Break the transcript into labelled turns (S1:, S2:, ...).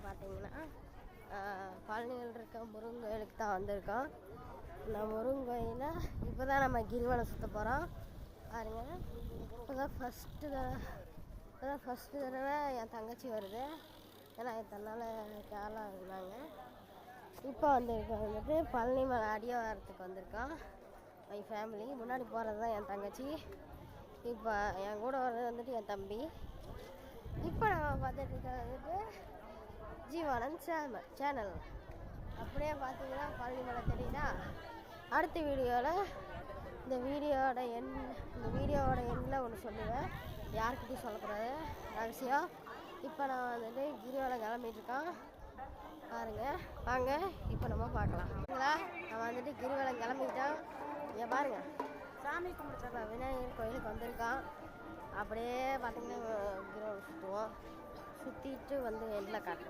S1: பார்த்தீங்கன்னா பழனியில் இருக்க முருகன் கோயிலுக்கு தான் வந்திருக்கோம். இந்த முருகன் கோயிலில் இப்போ தான் நம்ம கிரிவலம் சுற்ற போகிறோம். பாருங்க, இப்போ தான் ஃபஸ்ட்டு தடவை என் தங்கச்சி வருது. ஏன்னா தன்னால் கேரளா இருந்தாங்க. இப்போ வந்துட்டு பழனி மலை அடிவாரத்துக்கு வந்திருக்கோம். My family. முன்னாடி போகிறது தான் என் தங்கச்சி. இப்போ என் கூட வர்றது வந்துட்டு என் தம்பி. இப்போ நம்ம பார்த்துட்டு இருக்கிறது வந்துட்டு ஜீவானந்த் சேனல். அப்படியே பார்த்தீங்கன்னா பழனி மலை தெரியுதா? அடுத்த வீடியோவில் இந்த வீடியோவோட எண்ணில் ஒன்று சொல்லுவேன். யாருக்கிட்டையும் சொல்லக்கூடாது, ரகசியம். இப்போ நான் வந்துட்டு கிரிவலம் கிளம்பிட்டுருக்கோன். பாருங்கள், வாங்க இப்போ நம்ம பார்க்கலாம். நான் வந்துட்டு கிரிவலம் கிளம்பிட்டோம். இங்கே பாருங்கள், சாமி கும்பிட்டு விநாயகர் கோயிலுக்கு வந்திருக்கான். அப்படியே பார்த்தீங்கன்னா கிரிவலம் சுற்றுவோம். சுற்றிட்டு வந்து எண்டில் காட்டுறோம்.